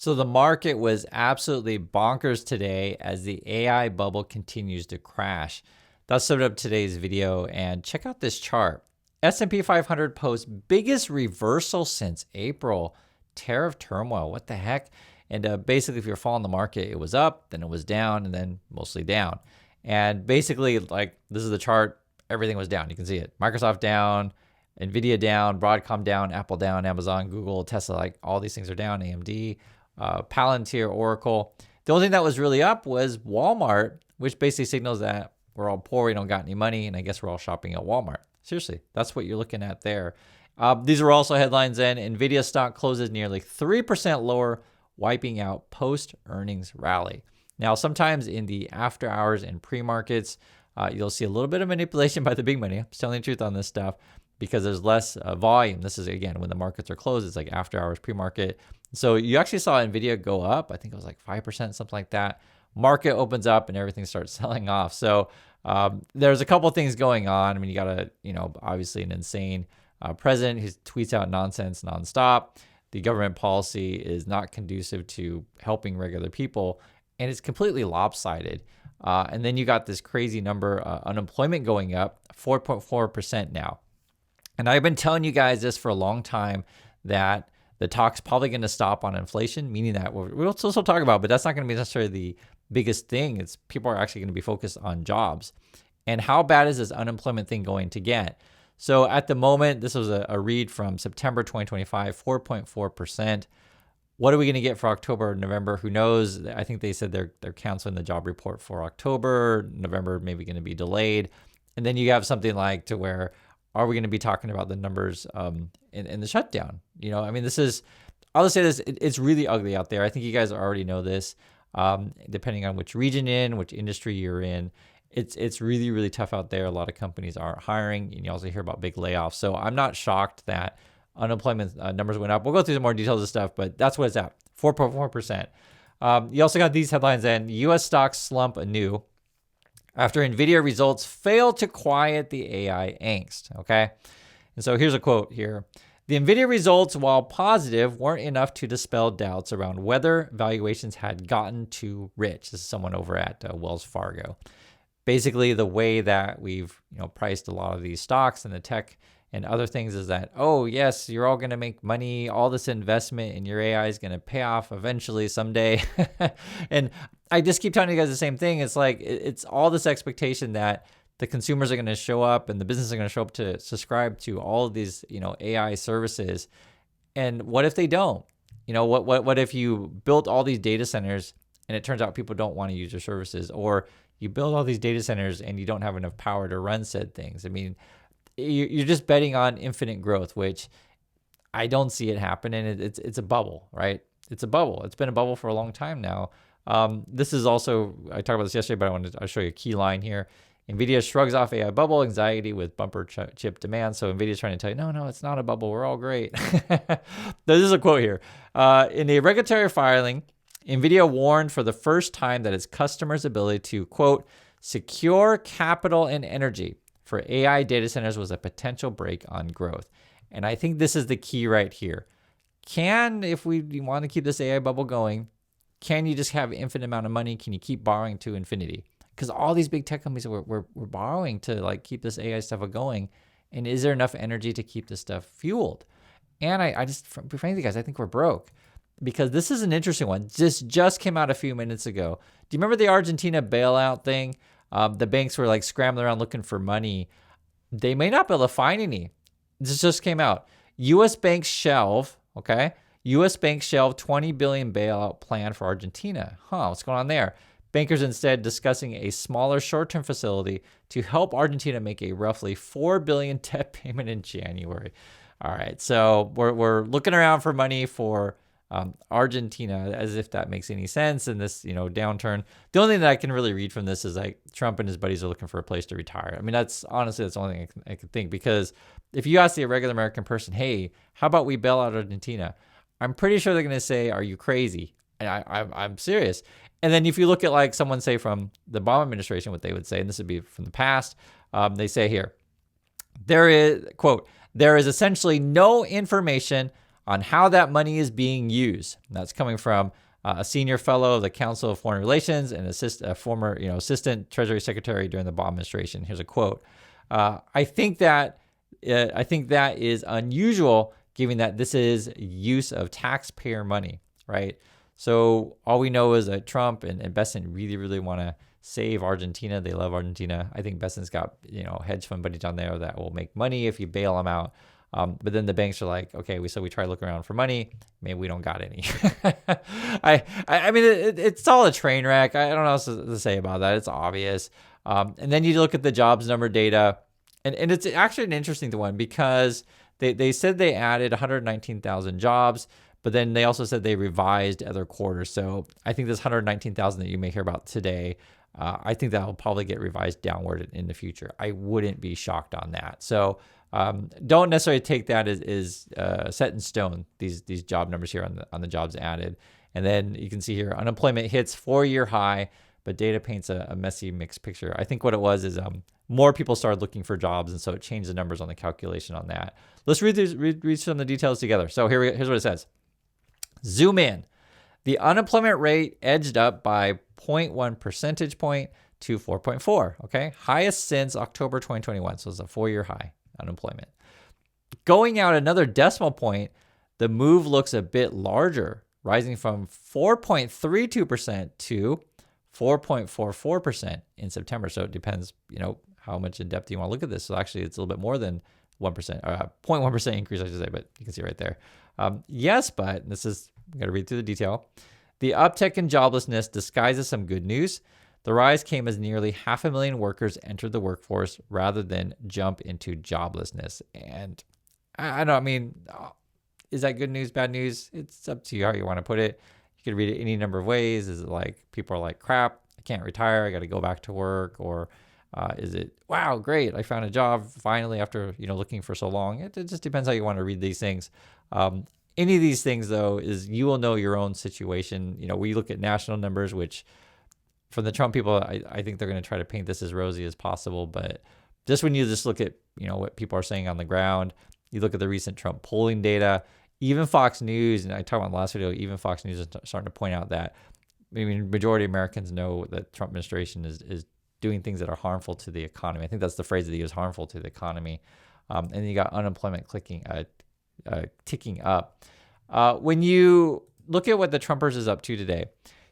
So the market was absolutely bonkers today as the AI bubble continues to crash. That summed up today's video, and check out this chart. S&P 500 posts biggest reversal since April. Tariff turmoil, what the heck? And basically, if you're following the market, it was up, then it was down, and then mostly down. And basically, like, this is the chart, everything was down. You can see it. Microsoft down, Nvidia down, Broadcom down, Apple down, Amazon, Google, Tesla, like all these things are down, AMD, Palantir, Oracle. The only thing that was really up was Walmart, which basically signals that we're all poor, we don't got any money, and I guess we're all shopping at Walmart. Seriously, that's what you're looking at there. These are also headlines then. Nvidia stock closes nearly 3% lower, wiping out post-earnings rally. Now, sometimes in the after hours and pre-markets, you'll see a little bit of manipulation by the big money. I'm telling the truth on this stuff because there's less volume. This is, again, when the markets are closed, it's like after hours, pre-market. So you actually saw Nvidia go up. I think it was like 5%, something like that. Market opens up and everything starts selling off. So there's a couple things going on. I mean, you got obviously an insane president who tweets out nonsense nonstop. The government policy is not conducive to helping regular people, and it's completely lopsided. And then you got this crazy number, unemployment going up 4.4% now. And I've been telling you guys this for a long time, that the talk's probably going to stop on inflation, meaning that we'll still talk about, but that's not going to be necessarily the biggest thing. It's people are actually going to be focused on jobs. And how bad is this unemployment thing going to get? So at the moment, this was a read from September 2025, 4.4%. What are we going to get for October or November? Who knows? I think they said they're canceling the job report for October. November maybe going to be delayed. And then you have something like to where, are we going to be talking about the numbers in the shutdown? I mean, I'll just say this, it's really ugly out there. I think you guys already know this. Depending on which region you're in, which industry you're in, it's really, really tough out there. A lot of companies aren't hiring, and you also hear about big layoffs. So I'm not shocked that unemployment numbers went up. We'll go through some more details of stuff, but that's what it's at, 4.4%. You also got these headlines then. U.S. stocks slump anew after NVIDIA results fail to quiet the AI angst, okay? And so here's a quote here. The NVIDIA results, while positive, weren't enough to dispel doubts around whether valuations had gotten too rich. This is someone over at Wells Fargo. Basically, the way that we've priced a lot of these stocks and the tech and other things is that, oh, yes, you're all going to make money. All this investment in your AI is going to pay off eventually someday. And I just keep telling you guys the same thing. It's like it's all this expectation that the consumers are going to show up and the businesses are going to show up to subscribe to all of these, AI services. And what if they don't? What if you built all these data centers and it turns out people don't want to use your services, or you build all these data centers and you don't have enough power to run said things? I mean, you're just betting on infinite growth, which I don't see it happen. And it's a bubble, right? It's a bubble. It's been a bubble for a long time now. This is also, I talked about this yesterday, but I'll show you a key line here. NVIDIA shrugs off AI bubble anxiety with bumper chip demand. So NVIDIA's trying to tell you, no, it's not a bubble. We're all great. This is a quote here. In a regulatory filing, NVIDIA warned for the first time that its customers' ability to, quote, secure capital and energy for AI data centers was a potential brake on growth. And I think this is the key right here. If we want to keep this AI bubble going, can you just have infinite amount of money? Can you keep borrowing to infinity? Because all these big tech companies we're borrowing to keep this AI stuff going. And is there enough energy to keep this stuff fueled? And I just, frankly, guys, I think we're broke. Because this is an interesting one. This just came out a few minutes ago. Do you remember the Argentina bailout thing? The banks were scrambling around looking for money. They may not be able to find any. This just came out. U.S. banks shelve, okay? U.S. banks shelve $20 billion bailout plan for Argentina. What's going on there? Bankers instead discussing a smaller short-term facility to help Argentina make a roughly $4 billion debt payment in January. All right, so we're looking around for money for Argentina, as if that makes any sense in this downturn. The only thing that I can really read from this is Trump and his buddies are looking for a place to retire. I mean, that's the only thing I can think, because if you ask the regular American person, hey, how about we bail out Argentina? I'm pretty sure they're going to say, are you crazy? And I'm serious. And then if you look at someone say from the Obama administration, what they would say, and this would be from the past, they say here, there is, quote, there is essentially no information on how that money is being used. And that's coming from a senior fellow of the Council of Foreign Relations and a former assistant Treasury Secretary during the Obama administration. Here's a quote. I think that is unusual, given that this is use of taxpayer money, right? So all we know is that Trump and Besant really, really want to save Argentina. They love Argentina. I think Besant's got hedge fund buddies on there that will make money if you bail them out. But then the banks are like, okay, we try to look around for money. Maybe we don't got any. I mean, it's all a train wreck. I don't know what else to say about that. It's obvious. And then you look at the jobs number data, and it's actually an interesting one because they said they added 119,000 jobs, but then they also said they revised other quarters. So I think this 119,000 that you may hear about today, I think that will probably get revised downward in the future. I wouldn't be shocked on that. So don't necessarily take that as set in stone, these job numbers here on the jobs added. And then you can see here, unemployment hits 4-year high, but data paints a messy mixed picture. I think what it was is more people started looking for jobs, and so it changed the numbers on the calculation on that. Let's read some of the details together. So here's what it says. Zoom in. The unemployment rate edged up by 0.1 percentage point to 4.4, okay? Highest since October 2021, so it's a 4-year high unemployment. Going out another decimal point, the move looks a bit larger, rising from 4.32% to 4.44% in September. So it depends, how much in depth you want to look at this. So actually, it's a little bit more than 1%, 0.1% increase, I should say, but you can see right there. Yes, but this is, I'm going to read through the detail. The uptick in joblessness disguises some good news. The rise came as nearly 500,000 workers entered the workforce rather than jump into joblessness. And I don't know, I mean, is that good news, bad news? It's up to you how you want to put it. You could read it any number of ways. Is it like people are like, crap, I can't retire, I got to go back to work? Or is it, wow, great, I found a job finally after looking for so long? It just depends how you want to read these things. Any of these things, though, is you will know your own situation. We look at national numbers, which from the Trump people, I think they're going to try to paint this as rosy as possible. But just when you just look at, what people are saying on the ground, you look at the recent Trump polling data, even Fox News, and I talked about in the last video, even Fox News is starting to point out that, majority of Americans know that Trump administration is doing things that are harmful to the economy. I think that's the phrase that he was, harmful to the economy. And then you got unemployment ticking up. When you look at what the Trumpers is up to today,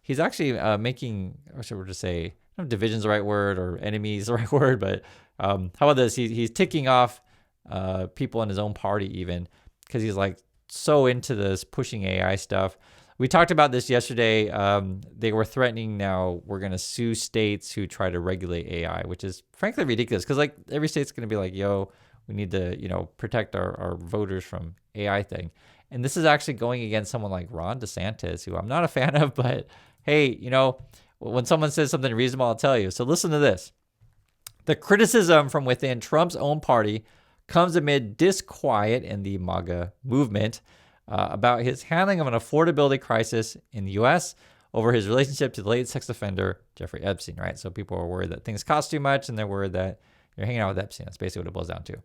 he's actually making, or should we just say, I don't know if division's the right word or enemy is the right word, but how about this? He's ticking off people in his own party even, because he's like so into this pushing AI stuff. We talked about this yesterday. They were threatening now we're going to sue states who try to regulate AI, which is frankly ridiculous because like every state's going to be like, yo, we need to, protect our voters from AI thing. And this is actually going against someone like Ron DeSantis, who I'm not a fan of, but hey, when someone says something reasonable, I'll tell you. So listen to this. The criticism from within Trump's own party comes amid disquiet in the MAGA movement about his handling of an affordability crisis in the U.S. over his relationship to the late sex offender Jeffrey Epstein, right? So people are worried that things cost too much, and they're worried that you're hanging out with Epstein. That's basically what it boils down to.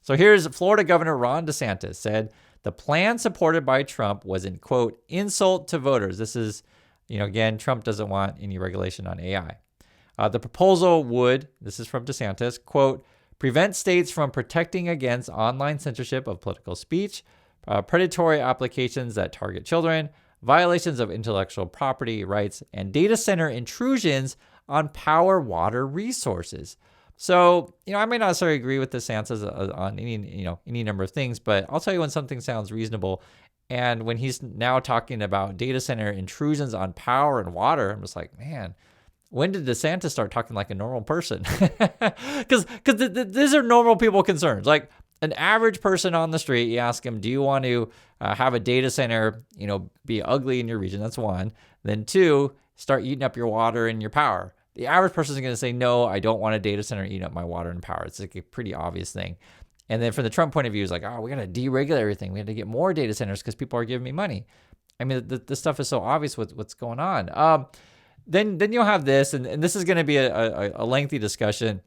So here's Florida Governor Ron DeSantis said the plan supported by Trump was an, quote, insult to voters. This is, again, Trump doesn't want any regulation on AI. The proposal would, this is from DeSantis, quote, prevent states from protecting against online censorship of political speech, predatory applications that target children, violations of intellectual property rights, and data center intrusions on power water resources. So, I may not necessarily agree with DeSantis on any number of things, but I'll tell you when something sounds reasonable. And when he's now talking about data center intrusions on power and water, I'm just like, man, when did DeSantis start talking like a normal person? Because these are normal people concerns. Like an average person on the street, you ask him, do you want to have a data center, be ugly in your region? That's one. Then two, start eating up your water and your power. The average person is going to say, no, I don't want a data center eating up my water and power. It's like a pretty obvious thing. And then from the Trump point of view, it's like, oh, we got to deregulate everything. We have to get more data centers because people are giving me money. I mean, the stuff is so obvious with what's going on. Then you'll have this, and this is going to be a lengthy discussion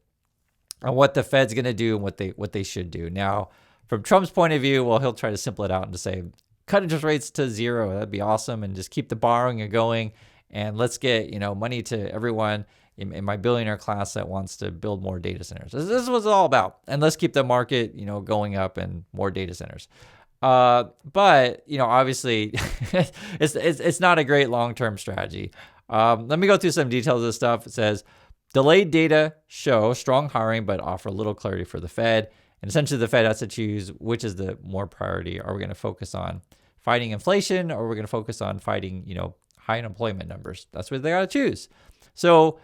on what the Fed's going to do and what they should do. Now, from Trump's point of view, well, he'll try to simple it out and to say, cut interest rates to zero. That'd be awesome. And just keep the borrowing going. And let's get, money to everyone in my billionaire class that wants to build more data centers. This is what it's all about. And let's keep the market, going up and more data centers. But obviously it's not a great long-term strategy. Let me go through some details of this stuff. It says delayed data show strong hiring, but offer little clarity for the Fed. And essentially the Fed has to choose which is the more priority. Are we going to focus on fighting inflation, or are we going to focus on fighting, high unemployment numbers? That's what they got to choose. So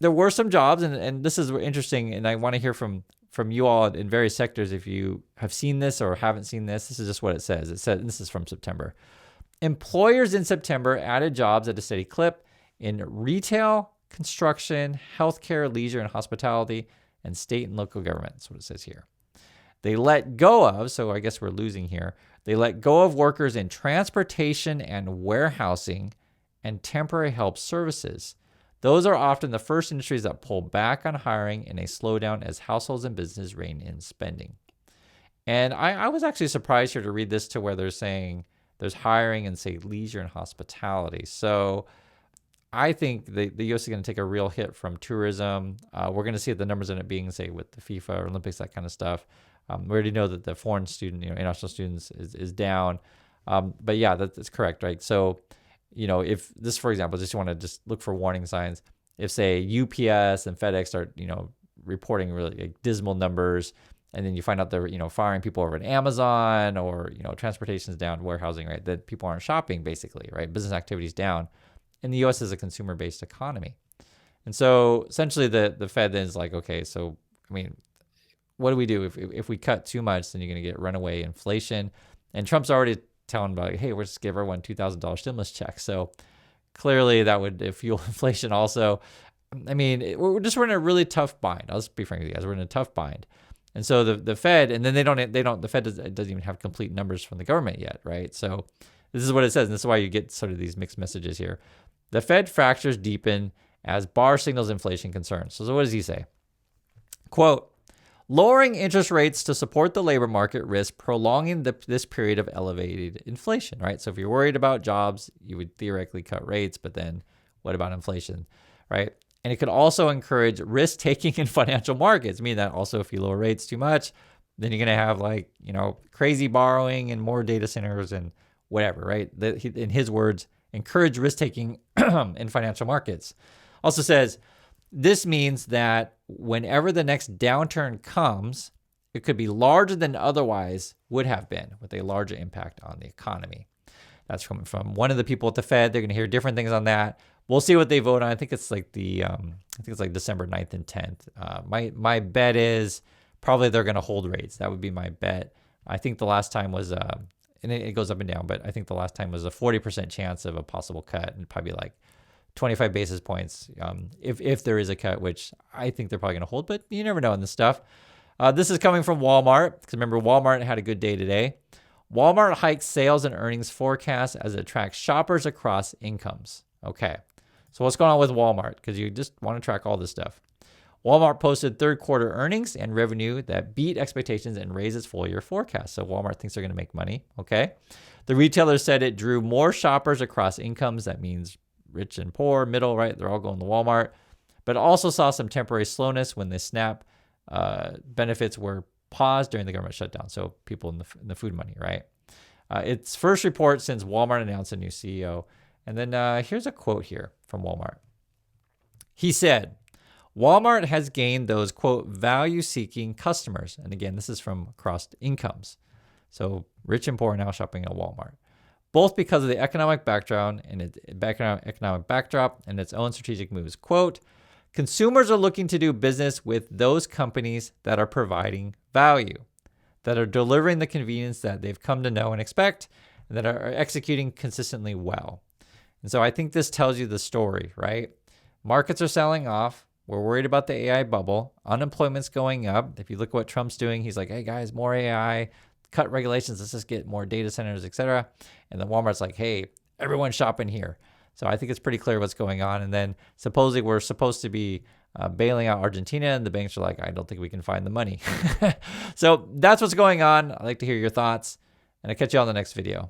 there were some jobs, and this is interesting, and I want to hear from you all in various sectors. If you have seen this or haven't seen this, this is just what it says. It said, this is from September. Employers in September added jobs at a steady clip in retail, construction, healthcare, leisure, and hospitality, and state and local government. That's what it says here. They let go of, so I guess we're losing here, they let go of workers in transportation and warehousing and temporary help services. Those are often the first industries that pull back on hiring in a slowdown as households and businesses rein in spending. And I was actually surprised here to read this to where they're saying there's hiring in, say, leisure and hospitality. So I think the U.S. is going to take a real hit from tourism. We're going to see the numbers end up being, say, with the FIFA or Olympics, that kind of stuff. We already know that the foreign student, international students is down. But yeah, that's correct, right? So, if this, for example, just want to just look for warning signs. If, say, UPS and FedEx start, reporting really dismal numbers, and then you find out they're, firing people over at Amazon, or, transportation's down, warehousing, right? That people aren't shopping, basically, right? Business activity's down. And the U.S. is a consumer-based economy. And so essentially the Fed then is like, okay, so, what do we do? If we cut too much, then you're going to get runaway inflation. And Trump's already telling about, hey, we'll just give everyone $2,000 stimulus check. So clearly that would fuel inflation also. We're in a really tough bind. I'll just be frank with you guys. We're in a tough bind. And so the Fed, and then the Fed doesn't even have complete numbers from the government yet, right? So this is what it says. And this is why you get sort of these mixed messages here. The Fed fractures deepen as Barr signals inflation concerns. So what does he say? Quote, lowering interest rates to support the labor market risk prolonging this period of elevated inflation, right? So if you're worried about jobs, you would theoretically cut rates, but then what about inflation, right? And it could also encourage risk-taking in financial markets, meaning that also if you lower rates too much, then you're going to have crazy borrowing and more data centers and whatever, right? In his words, encourage risk-taking in financial markets. Also says, this means that whenever the next downturn comes, it could be larger than otherwise would have been, with a larger impact on the economy. That's coming from one of the people at the Fed. They're going to hear different things on that. We'll see what they vote on. I think it's like December 9th and 10th. My bet is probably they're going to hold rates. That would be my bet. I think the last time was, and it goes up and down, but I think the last time was a 40% chance of a possible cut, and probably like 25 basis points if there is a cut, which I think they're probably going to hold, but you never know in this stuff. This is coming from Walmart, because remember, Walmart had a good day today. Walmart hikes sales and earnings forecast as it attracts shoppers across incomes. Okay, so what's going on with Walmart? Because you just want to track all this stuff. Walmart posted third quarter earnings and revenue that beat expectations and raised its full year forecast. So Walmart thinks they're going to make money. Okay, the retailer said it drew more shoppers across incomes. That means rich and poor, middle, right? They're all going to Walmart, but also saw some temporary slowness when the SNAP benefits were paused during the government shutdown. So people in the food money, right? Its first report since Walmart announced a new CEO. And then here's a quote here from Walmart. He said, Walmart has gained those, quote, value-seeking customers. And again, this is from across incomes. So rich and poor are now shopping at Walmart, both because of the economic background and its economic backdrop and its own strategic moves. Quote, consumers are looking to do business with those companies that are providing value, that are delivering the convenience that they've come to know and expect, and that are executing consistently well. And so I think this tells you the story, right? Markets are selling off. We're worried about the AI bubble. Unemployment's going up. If you look at what Trump's doing, he's like, hey guys, more AI, cut regulations, let's just get more data centers, etc. And then Walmart's like, hey, everyone's shopping here. So I think it's pretty clear what's going on. And then supposedly we're supposed to be bailing out Argentina, and the banks are like, I don't think we can find the money. So that's what's going on. I'd like to hear your thoughts, and I'll catch you on the next video.